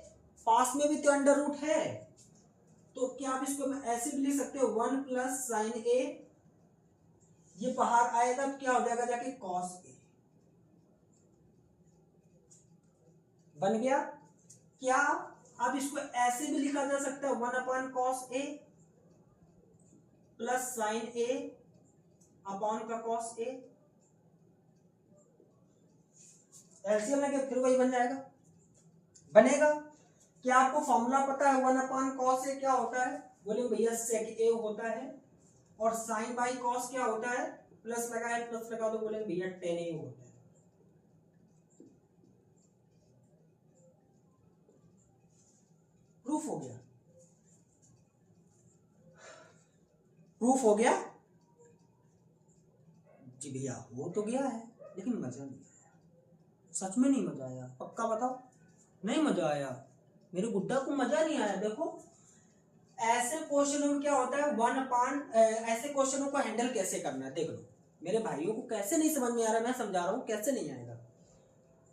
पास में भी तो अंडर रूट है, तो क्या आप इसको ऐसे भी लिख सकते हो 1 प्लस साइन ए, ये बाहर आएगा क्या हो जाएगा जाके कॉस ए, बन गया, क्या अब इसको ऐसे भी लिखा जा सकता है 1 upon cos A plus sine A upon का कॉस ए, एलसीएम लगे फिर वही बन जाएगा, बनेगा, क्या आपको फॉर्मूला पता है 1 अपॉन कॉस ए क्या होता है, बोले भैया सेक ए होता है, और साइन बाई कॉस क्या होता है, प्लस लगाए प्लस लगा दो, बोले भैया टेन ए होता है, प्रूफ हो गया, प्रूफ हो गया जी भैया, हो तो गया है लेकिन मजा नहीं आया, सच में नहीं मजा आया, पक्का बताओ, नहीं मजा आया, मेरे गुड्डा को मजा नहीं आया, देखो ऐसे क्वेश्चनों में क्या होता है 1 अपॉन, ऐसे क्वेश्चनों को हैंडल कैसे करना है, देख लो मेरे भाइयों को कैसे नहीं समझ में आ रहा, मैं समझा रहा हूँ कैसे नहीं आएगा,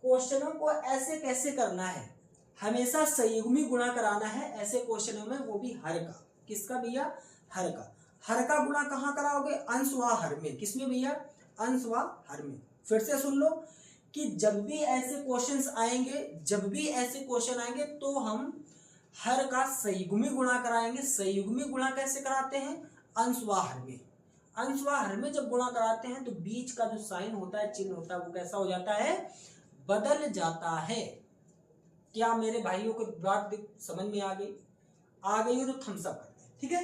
क्वेश्चनों को ऐसे कैसे करना है, हमेशा संयुग्मी गुणा कराना है ऐसे क्वेश्चनों में, वो भी हर का, किसका भैया, हर का, हर का गुणा कहाँ कराओगे, अंश व हर में, किसमें भैया, अंश व हर में, फिर से सुन लो कि जब भी ऐसे क्वेश्चंस आएंगे, जब भी ऐसे क्वेश्चन आएंगे तो हम हर का संयुग्मी गुणा कराएंगे, संयुग्मी गुणा कैसे कराते हैं, अंश व हर में, अंश व हर में जब गुणा कराते हैं तो बीच का जो साइन होता है, चिन्ह होता है, वो कैसा हो जाता है, बदल जाता है, क्या मेरे भाइयों को बात समझ में आ गई हो तो थम्स अप करते हैं, ठीक है,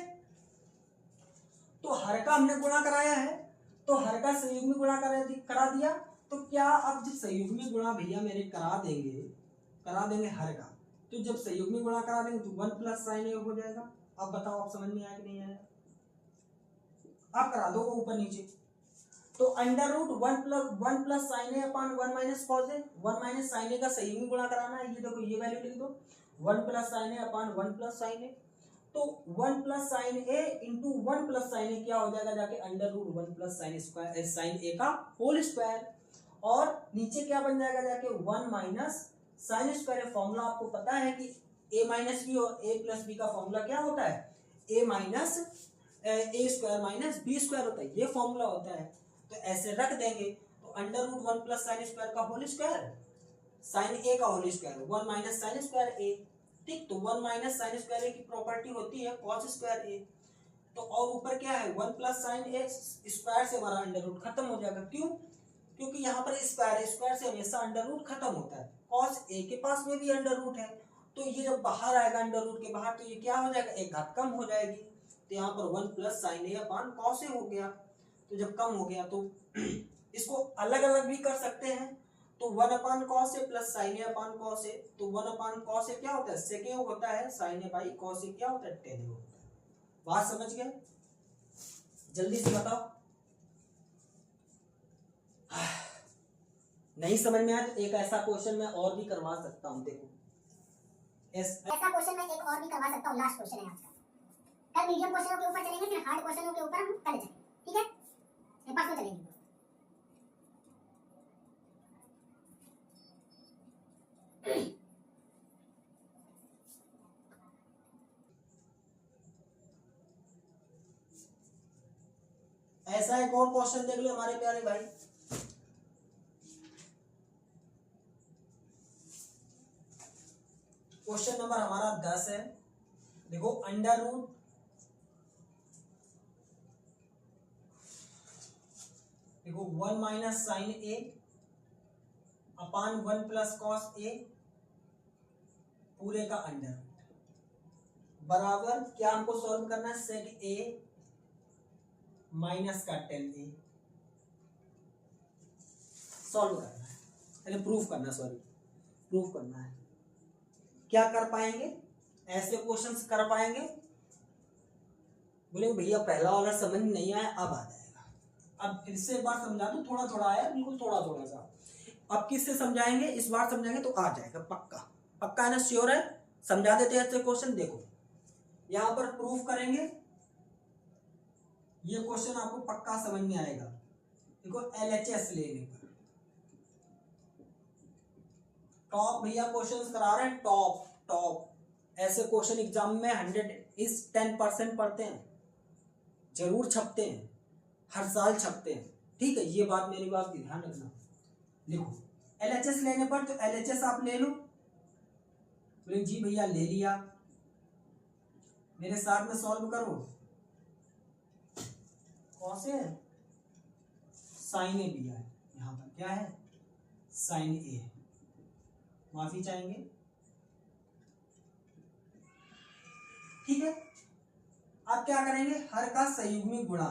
तो हर का हमने गुणा कराया है, तो हर का संयुग्मी गुणा करा दिया, तो क्या अब जब संयुग्मी गुणा भैया मेरे करा देंगे हर का, तो जब संयुग्मी गुणा करा देंगे तो 1 प्लस साइन ए हो जाएगा, अब बताओ आप समझ में आया कि नहीं आया, आप करा दो ऊपर नीचे, तो under root 1 plus sine A upon 1 minus cos A, 1 minus sine A का संयुग्मी गुणा कराना है, ये देखो ये वैल्यू लिख दो 1 plus sine A upon 1 plus sine A, तो 1 plus sine A into 1 plus sine A क्या हो जाएगा जाके under root 1 plus sine square sine A का होल स्क्वायर, और नीचे क्या बन जाएगा जाके 1 माइनस साइन स्क्वायर, फॉर्मूला आपको पता है कि ए माइनस बी और ए प्लस बी का फॉर्मूला क्या होता है, ए माइनस ए स्क्वायर माइनस बी स्क्वायर होता है, ये फॉर्मूला होता है, तो ऐसे रख देंगे, तो under root 1 plus sine square का होल स्क्वायर साइन ए का whole square 1 minus sine square A, ठीक, तो 1 माइनस साइन स्क्वायर ए की प्रॉपर्टी होती है कॉस स्क्वायर ए, तो और ऊपर क्या है 1 प्लस साइन ए स्क्वायर से हमारा अंडर रूट खत्म हो जाएगा, क्यों, क्योंकि यहाँ पर स्क्वायर से हमेशा अंडर रूट खत्म होता है, कॉस ए के पास में भी अंडर रूट है, तो ये जब बाहर आएगा अंडर रूट के बाहर, तो ये क्या हो जाएगा, एक घात कम हो जाएगी। तो यहाँ पर 1 plus sine A upon cos A हो गया। तो जब कम हो गया तो इसको अलग अलग भी कर सकते हैं। तो 1 अपान cos A plus sine A upon cos A, तो 1 अपान कॉस ए क्या होता है, सेक ए होता है, sign A by cos A क्या होता है, टेन ए होता है। बात समझ गए? जल्दी से बताओ। नहीं समझ में आया तो एक ऐसा क्वेश्चन मैं और भी करवा सकता हूँ। देखो ऐसा क्वेश्चन मैं एक और भी करवा सकता हूँ। लास्ट क्वेश्चन है आज का। कल मीडियम क्वेश्चनों के ऊपर चलेंगे, फिर हार्ड क्वेश्चनों के ऊपर हम कल चलेंगे, ठीक है? ये परसों चलेंगे। ऐसा एक और क्वेश्चन देख लो हमारे प्यारे भाई। क्वेश्चन नंबर हमारा 10 है। देखो अंडर रूट देखो 1 minus sine A upon 1 plus cos A पूरे का अंडर रूट बराबर क्या हमको सॉल्व करना है, सेक ए माइनस का टेन ए सॉल्व करना है, यानी प्रूफ करना, सॉरी प्रूफ करना है। क्या कर पाएंगे, ऐसे क्वेश्चंस कर पाएंगे? बोले भैया पहला वाला समझ नहीं आया, अब आ जाएगा। अब फिर से एक बार समझा दो, थोड़ा थोड़ा आया, बिल्कुल थोड़ा थोड़ा सा। अब किससे समझाएंगे, इस बार समझाएंगे तो आ जाएगा पक्का। पक्का है ना, श्योर है? समझा देते हैं ऐसे क्वेश्चन। देखो यहां पर प्रूफ करेंगे, ये क्वेश्चन आपको पक्का समझ में आएगा। देखो LHS लेने पर टॉप भैया क्वेश्चंस करा रहे हैं, टॉप ऐसे क्वेश्चन एग्जाम में 110% पढ़ते हैं, जरूर छपते हैं, हर साल छपते हैं, ठीक है? ये बात मेरी बात की ध्यान रखना। देखो LHS लेने पर तो LHS आप ले लो। बोले जी भैया ले लिया, मेरे साथ में सॉल्व करो। कौन से है, साइन ए दिया है, यहाँ पर क्या है, साइन ए, माफी चाहेंगे, ठीक है? अब क्या करेंगे, हर का संयुग्मी गुणा,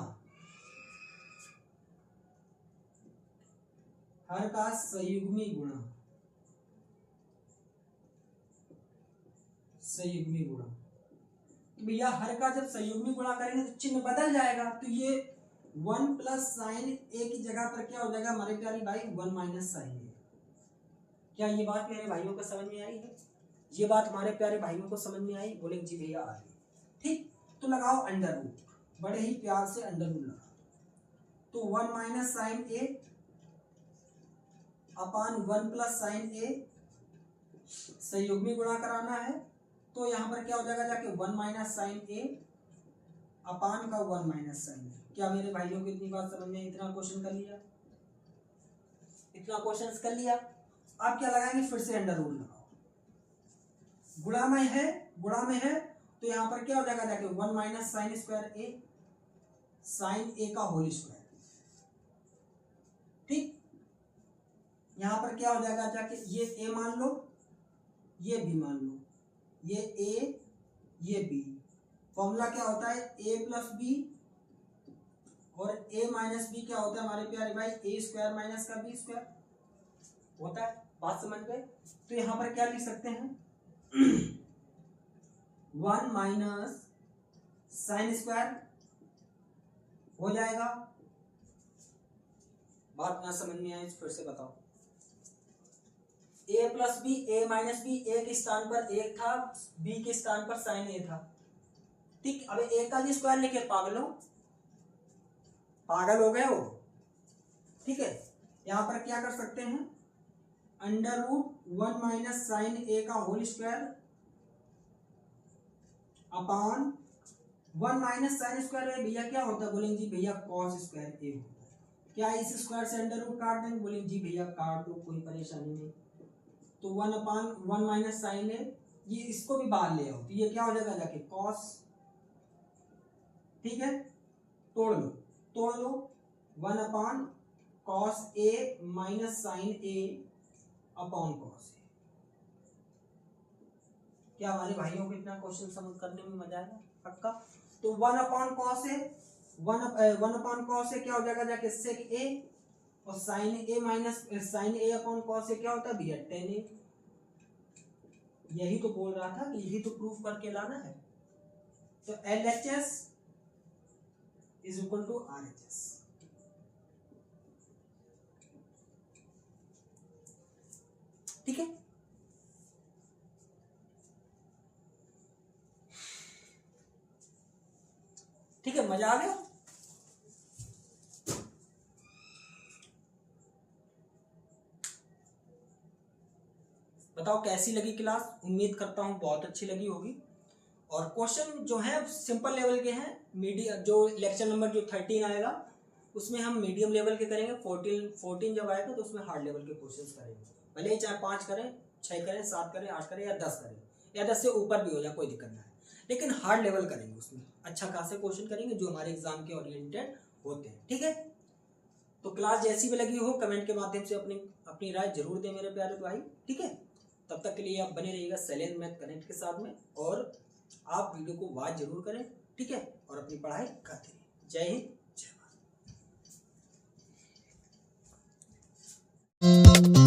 हर का संयुग्मी गुणा, संयुग्मी गुणा। तो भैया हर का जब संयुग्मी गुणा करेंगे तो चिन्ह बदल जाएगा। तो ये 1 प्लस साइन ए की जगह पर क्या हो जाएगा हमारे प्यारी भाई, 1 माइनस साइन ए। क्या ये बात मेरे भाइयों को समझ में आई है? ये बात हमारे प्यारे भाइयों को समझ में आई? बोले जी भैया आ गई, ठीक। तो लगाओ अंडर रूट, बड़े ही प्यार से अंडर रूट लगाओ। तो 1 माइनस साइन ए अपान 1 प्लस साइन ए, संयुग्मी गुणा कराना है। तो यहां पर क्या हो जाएगा जाके 1 माइनस साइन ए अपान का 1 माइनस साइन ए। क्या मेरे भाइयों को इतनी बात समझ में? इतना क्वेश्चन कर लिया, इतना क्वेश्चन कर लिया। आप क्या लगाएंगे, फिर से अंडर रूट लगाओ। गुणा में है, गुणा में है, तो यहां पर क्या हो जाएगा जाके 1 minus sine square A, sign A का होल स्क्वायर, ठीक। यहां पर क्या हो जाएगा जाके, ये ए मान लो, ये बी मान लो, ये ए ये बी। फॉर्मूला क्या होता है, ए प्लस बी, और ए माइनस बी क्या होता है हमारे प्यारे भाई, ए स्क्वायर माइनस का बी स्क्वायर होता है। बात समझ गए? तो यहां पर क्या लिख सकते हैं, 1 माइनस साइन स्क्वायर हो जाएगा। बात ना समझ में आए फिर से बताओ। ए प्लस बी, ए माइनस बी, ए के स्थान पर ए था, बी के स्थान पर साइन ए था, ठीक। अब ए का भी स्क्वायर लिखे, पागल हो, पागल हो गए हो, ठीक है? यहां पर क्या कर सकते हैं, under root 1 minus sine A का whole square upon 1 minus sine square है भैया क्या होता है, बोलेंगे जी भैया कॉस स्क्वायर ए होता है। क्या इस स्क्वायर से अंडर रूट काट देंगे, बोलेंगे जी भैया काट दो, कोई परेशानी नहीं। तो 1 अपान 1 माइनस साइन ए, ये इसको भी बाहर ले आओ, तो ये क्या हो जाएगा जाके कॉस, ठीक है? तोड़ लो, तोड़ लो, 1 अपान cos A minus sine A upon cos A, क्या हमारे भाइयों को इतना क्वेश्चन समझ करने में मजा आएगा पक्का। तो 1/cos A 1/cos A क्या हो जाएगा जाके sec A, और sin A minus sin A/cos A क्या होता है भैया tan A। यही तो बोल रहा था कि यही तो प्रूफ करके लाना है। तो LHS is equal to RHS। ठीक है, ठीक है, मजा आ गया। बताओ कैसी लगी क्लास, उम्मीद करता हूं बहुत अच्छी लगी होगी। और क्वेश्चन जो है सिंपल लेवल के हैं। मीडियम जो लेक्चर नंबर जो 13 आएगा उसमें हम मीडियम लेवल के करेंगे। 14 जब आएगा तो उसमें हार्ड लेवल के क्वेश्चंस करेंगे। भले ही चाहे 5 करें, 6 करें, 7 करें, 8 करें या 10 करें, या 10 से ऊपर भी हो जाए, कोई दिक्कत नहीं है, लेकिन हार्ड लेवल करेंगे। उसमें अच्छा खासे क्वेश्चन करेंगे जो हमारे एग्जाम के ओरिएंटेड होते हैं। ठीक है, तो क्लास जैसी भी लगी हो कमेंट के माध्यम से अपनी राय जरूर दें मेरे प्यारे भाई। ठीक है, तब तक के लिए आप बने रहिएगा शैलेंद्र मैथ कनेक्ट के साथ में, और आप वीडियो को वॉच जरूर करें। ठीक है, और अपनी पढ़ाई करते रहिए। जय हिंद, जय भारत।